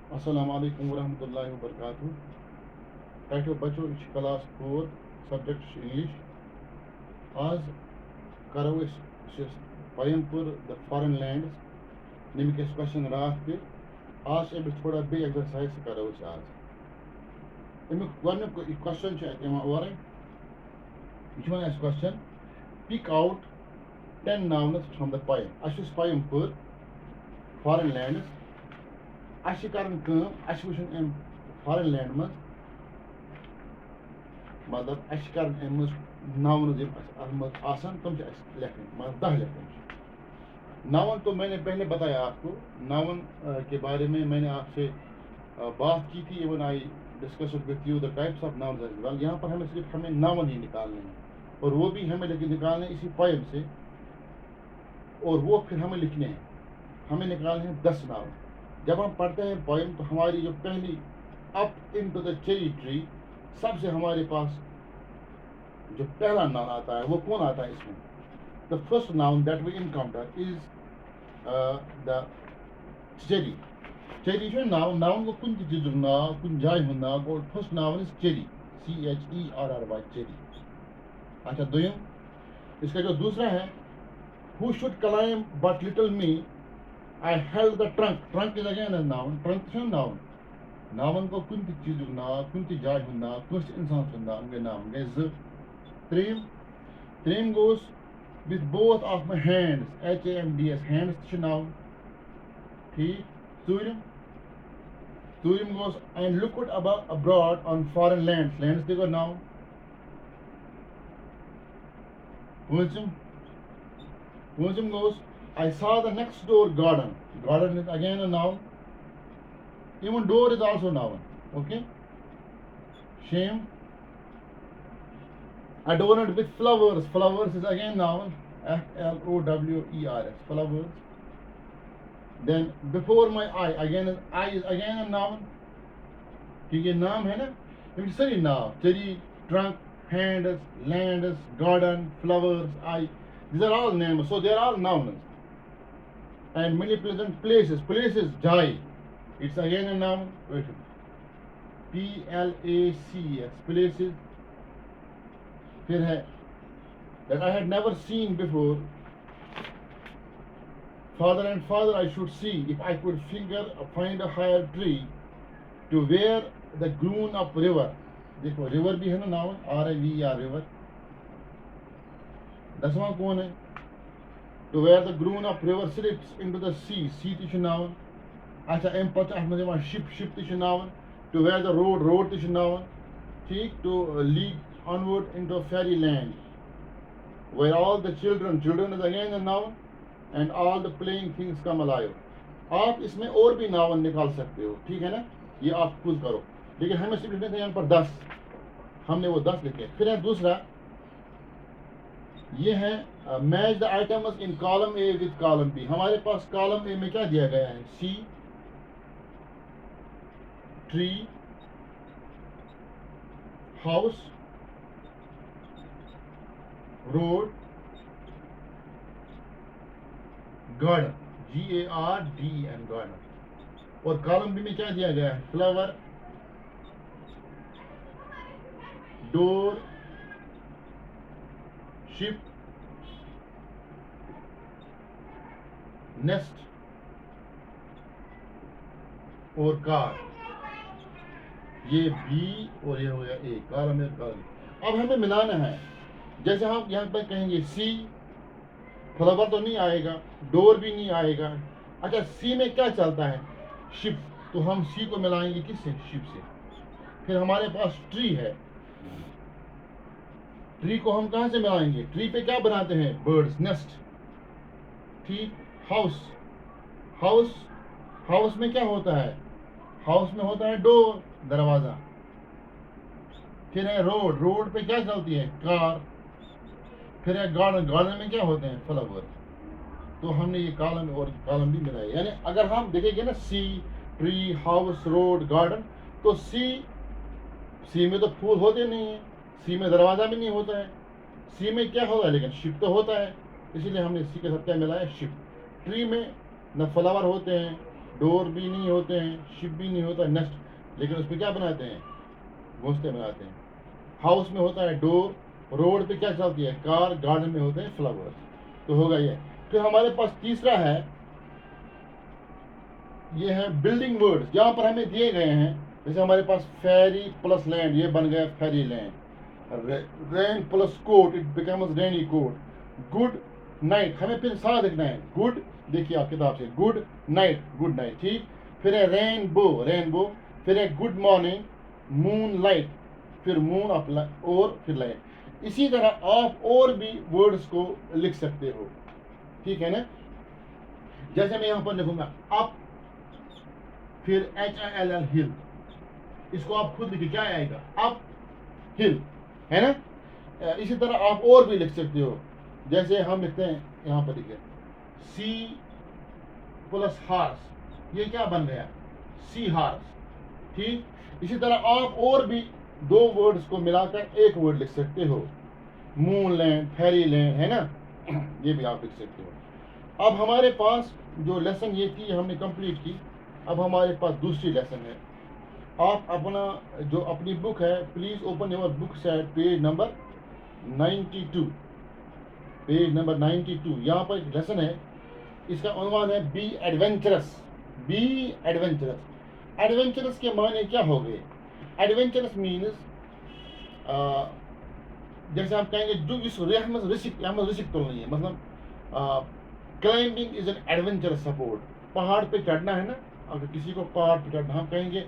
अस्सलाम वालेकुम वरहमतुल्लाहि वबरकातुहू। टाइटो बच्चों इस क्लास 4 सब्जेक्ट इंग्लिश। आज करो poem for the foreign lands निम क्वेश्चन रात पे आज थोड़ा बे एक्सरसाइज करो आज अमुक गो question or question pick out 10 nouns from the poem। Poem for foreign lands वुचन फॉरेन लैंड मज मतलब नाउन तुम लिखन मतलब 10 लिखन नाउन। तो मैंने पहले बताया आपको नाउन के बारे में मैंने आपसे बात की थी। Even I discuss with you the types of noun as well. यहाँ पर हमें नाउन ही निकालने हैं और वो भी हमें निकालने इसी पोएम से, और वो फिर हमें लिखने हैं। हमें निकालने हैं 10 नाउन। जब हम पढ़ते हैं पोएम तो हमारी जो पहली up into the cherry tree सबसे हमारे पास जो पहला नाउन आता है वो कौन आता है इसमें? The first noun that we encounter is the cherry. Cherry जो नाउन को कुन चीज नाव कुन जाय हुन नाव को first noun is cherry, CHERRY cherry. अच्छा दुयम इसका जो दूसरा है who should climb but little me I held the trunk. Trunk is again a noun. Trunk जो नाउन नावन को कुन चीज नाव कुन जाय हुन नाव कस इंसान सुन नाम गए नाम गए ज। Trim goes with both of my hands, HANDS, hands noun. Turim goes and looked abroad on foreign lands. Lands they go noun. Punchum goes, I saw the next door garden. Garden is again a noun. Even door is also noun. Okay. Shame adorned with flowers. Flowers is again noun. FLOWERS, flowers. Then before my eye is again a noun. क्योंकि नाम है ना, इनकी सारी नाम cherry, trunk, hands, lands, garden, flowers, I, these are all names, so they are all nouns. And many pleasant places jai, it's again a noun. PLACES, places. फिर है that I had never seen before. Father and father I should see if I could find a higher tree to where the grown up river. देखो river भी है ना noun, RIVER river. 10वां कौन है? To where the grown up river slips into the sea, sea तिश noun. अच्छा एम पच अथ में दिवान शिप तिश noun. To where the road तिश नाउन। ठीक, to lead onward into fairyland where all the children is again a noun and all the playing things come alive. आप इसमें और भी नाउन निकाल सकते हो, ठीक है ना, ये आप खुद करो, लेकिन हमें सिर्फ लिखने थे यहाँ पर 10। हमने वो 10 लिखे। फिर है दूसरा, ये है match the items in column A with column B. हमारे पास कॉलम ए में क्या दिया गया है? Sea, tree, house, road, garden, GARDEN garden. और कॉलम बी में क्या दिया गया है? फ्लावर, डोर, शिप, नेस्ट और कार। ये बी और ये हो गया ए, कॉलम ए कॉलम। अब हमें मिलाना है। जैसे हम यहाँ पर कहेंगे सी, फ्लावर तो नहीं आएगा, डोर भी नहीं आएगा। अच्छा सी में क्या चलता है? शिप, तो हम सी को मिलाएंगे किससे? शिप से। फिर हमारे पास ट्री है, ट्री को हम कहां से मिलाएंगे? ट्री पे क्या बनाते हैं? Birds, nest. ठीक, हाउस, हाउस में क्या होता है? हाउस में होता है डोर, दरवाजा। फिर है रोड पे क्या चलती है? कार। फिर है गार्डन में क्या होते हैं? फ्लावर। तो हमने ये कॉलम और कॉलम भी मिलाए। यानी अगर हम देखेंगे ना सी, ट्री, हाउस, रोड, गार्डन, तो सी में तो फूल होते नहीं है, सी में दरवाजा भी नहीं होता है, सी में क्या होता है? लेकिन शिप तो होता है, इसीलिए हमने सी के साथ क्या मिलाया? शिप। ट्री में न फ्लावर होते हैं, डोर भी नहीं होते हैं, शिप भी नहीं होता नेस्ट, लेकिन उसमें क्या बनाते हैं, घोंसले बनाते हैं। हाउस में होता है डोर, रोड पे क्या चलती है, कार, गार्डन में होते हैं फ्लावर्स। तो होगा ये। फिर हमारे पास तीसरा है, ये है बिल्डिंग वर्ड्स, जहाँ पर हमें दिए गए हैं। जैसे हमारे पास फेरी प्लस लैंड, ये बन गया fairy land. Rain plus coat, it becomes rainy coat. Good night, हमें फिर साथ लिखना है गुड, देखिए आप किताब से, गुड नाइट, गुड नाइट, ठीक। फिर है रेनबो, रेनबो। फिर है गुड मॉर्निंग, मून लाइट, फिर मून और फिर लाइट। इसी तरह आप और भी वर्ड्स को लिख सकते हो, ठीक है ना। जैसे मैं यहाँ पर लिखूंगा अप, फिर HILL हिल, इसको आप खुद लिखिए क्या आएगा, अप हिल, है ना। इसी तरह आप और भी लिख सकते हो, जैसे हम लिखते हैं यहाँ पर, लिखे सी प्लस हार्स, ये क्या बन गया, सी हार्स, ठीक। इसी तरह आप और भी दो वर्ड्स को मिलाकर एक वर्ड लिख सकते हो, मून लैंड, फेरी लैंड, है ना। ये भी आप लिख सकते हो। अब हमारे पास जो लेसन ये थी हमने कंप्लीट की। अब हमारे पास दूसरी लेसन है। आप अपना जो अपनी बुक है, please open your books at page number 92, page number 92। यहाँ पर एक लेसन है, इसका उन्वान है be adventurous, be adventurous. Adventurous के माने क्या हो गए, एडवेंचरस मीन्स जैसे हम कहेंगे जो इस रिस्क तो नहीं है, मतलब climbing is an adventurous support, पहाड़ पे चढ़ना है ना, अगर किसी को पहाड़ पे चढ़ना, हम कहेंगे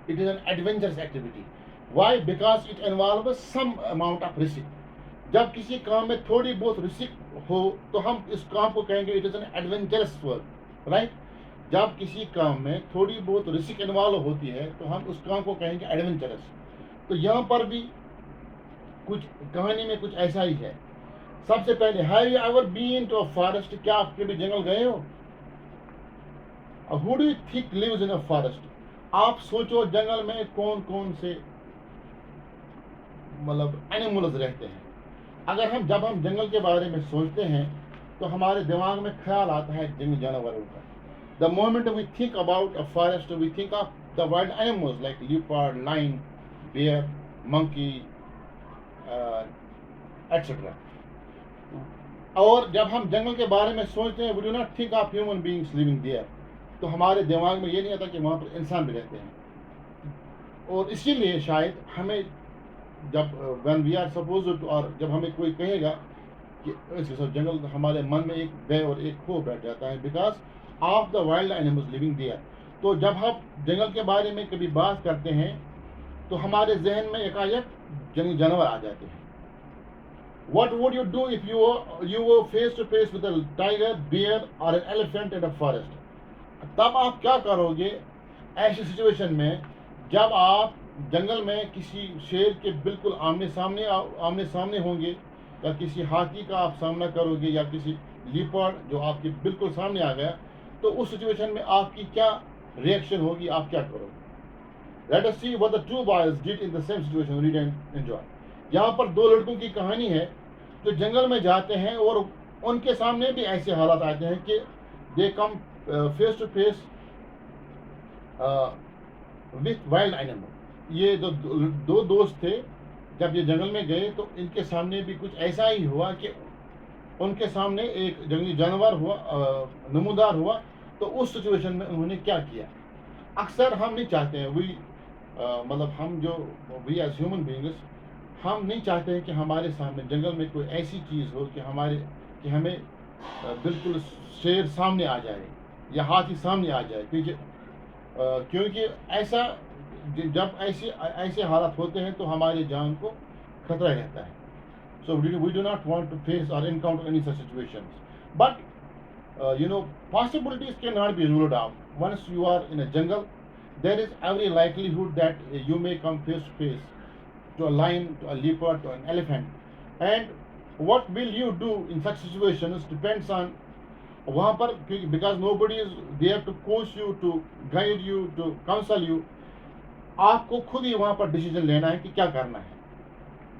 it is an adventurous activity. Why, because it involve some amount of risk. जब किसी काम में थोड़ी बहुत रिस्क हो तो हम इस काम को कहेंगे it is an adventurous work, right. जब किसी काम में थोड़ी बहुत रिस्क इन्वॉल्व होती है तो हम उस काम को कहेंगे एडवेंचरस। तो यहाँ पर भी कुछ कहानी में कुछ ऐसा ही है। सबसे पहले, have you ever been to a forest, क्या आप कभी जंगल गए हो। Who do you think lives in a forest, आप सोचो जंगल में कौन कौन से मतलब एनिमल्स रहते हैं। अगर हम जब हम जंगल के बारे में सोचते हैं तो हमारे दिमाग में ख्याल आता है जंगली जानवरों का। The moment we think about a forest we think of the wild animals like leopard, lion, bear, monkey, etcetera. और जब हम जंगल के बारे में सोचते हैं we do not think of human beings living there, तो हमारे दिमाग में ये नहीं आता कि वहाँ पर इंसान भी रहते हैं। और इसीलिए शायद हमें जब व्हेन वी आर सपोज, और जब हमें कोई कहेगा कि जंगल, हमारे मन में एक भय और एक खौफ बैठ जाता है because of the wild animals living there. तो जब हम जंगल के बारे में कभी बात करते हैं तो हमारे जहन में एकाएक जंगली जानवर आ जाते हैं। What would you do if you were face to face with a tiger, bear or an elephant in a forest? तब आप क्या करोगे ऐसी सिचुएशन में जब आप जंगल में किसी शेर के बिल्कुल आमने सामने होंगे, या किसी हाथी का आप सामना करोगे, या किसी लीपर्ड जो आपके बिल्कुल सामने आ गया, तो उस सिचुएशन में आपकी क्या रिएक्शन होगी, आप क्या करोगे। Let us see what the two boys did in the same situation. Read and enjoy. यहाँ पर दो लड़कों की कहानी है जो जंगल में जाते हैं और उनके सामने भी ऐसे हालात आते हैं कि they come face to face with wild animal. ये दो दोस्त थे, जब ये जंगल में गए तो इनके सामने भी कुछ ऐसा ही हुआ कि उनके सामने एक जंगली जानवर हुआ, नमूदार हुआ। तो उस सिचुएशन में उन्होंने क्या किया। अक्सर हम नहीं चाहते हैं, मतलब हम जो वी एज ह्यूमन बीइंग्स, हम नहीं चाहते हैं कि हमारे सामने जंगल में कोई ऐसी चीज़ हो कि हमें बिल्कुल शेर सामने आ जाए या हाथी सामने आ जाए, क्योंकि ऐसा जब ऐसे हालात होते हैं तो हमारी जान को खतरा रहता है। So we do not want to face और encounter any such situations, but possibilities cannot be ruled out. Once you are in a jungle, there is every likelihood that you may come face to face to a lion, to a leopard, to an elephant. And what will you do in such situations depends on वहाँ पर, because nobody is there to coach you, to guide you, to counsel you. आपको खुद ही वहाँ पर decision लेना है कि क्या करना है,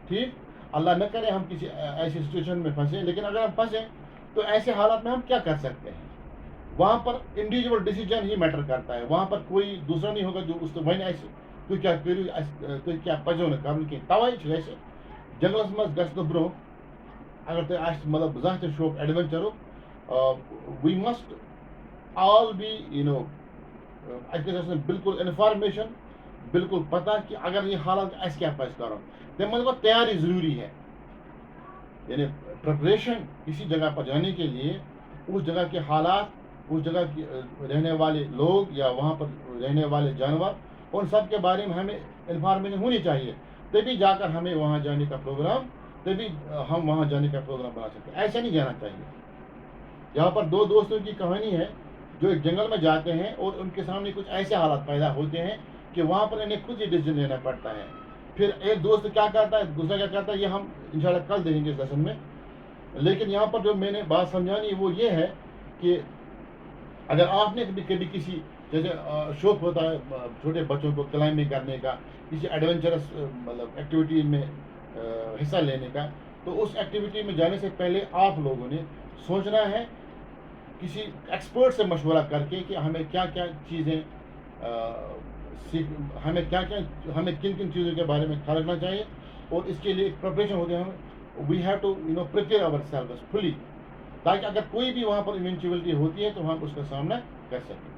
ठीक। अल्लाह न करे हम किसी ऐसी सिचुएशन में फंसे, लेकिन अगर हम फंसे तो ऐसे हालात में हम क्या कर सकते हैं। वहाँ पर इंडिविजुअल डिसीजन ही मैटर करता है, वहाँ पर कोई दूसरा नहीं होगा जो उस वन तु क्या करू तु क्या पजो न करन कहीं तवै जंगलस मज गो ब्रो अगर तुम मतलब जहाँ ते शौक adventure we must all be बिल्कुल इन्फॉर्मेशन बिल्कुल पता कि अगर ये हालत क्या पज कर तम मतलब तैयारी ज़रूरी है, यानी प्रिपरेशन किसी जगह पर जाने के लिए उस जगह के हालात, उस जगह की रहने वाले लोग या वहाँ पर रहने वाले जानवर, उन सब के बारे में हमें इन्फॉर्मेशन होनी चाहिए, तभी जाकर हमें वहाँ जाने का प्रोग्राम, तभी हम वहाँ जाने का प्रोग्राम बना सकते हैं। ऐसा नहीं जाना चाहिए। यहाँ पर दो दोस्तों की कहानी है जो एक जंगल में जाते हैं और उनके सामने कुछ ऐसे हालात पैदा होते हैं कि वहाँ पर इन्हें खुद ही डिसीजन लेना पड़ता है। फिर एक दोस्त क्या करता है, दूसरा क्या करता है, ये हम इंशाल्लाह कल देखेंगे इस लेसन में। लेकिन यहाँ पर जो मैंने बात समझानी वो ये है कि अगर आपने कभी किसी जैसे शौक होता है छोटे बच्चों को क्लाइंबिंग करने का, किसी एडवेंचरस मतलब एक्टिविटी में हिस्सा लेने का, तो उस एक्टिविटी में जाने से पहले आप लोगों ने सोचना है किसी एक्सपर्ट से मशवरा करके कि हमें क्या क्या चीज़ें हमें किन किन चीज़ों के बारे में ख्याल रखना चाहिए, और इसके लिए प्रिपरेशन होती है। हम we have to prepare ourselves fully, ताकि अगर कोई भी वहाँ पर इवेंचुअलिटी होती है तो हम उसका सामना कर सकें।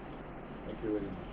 Thank you very much.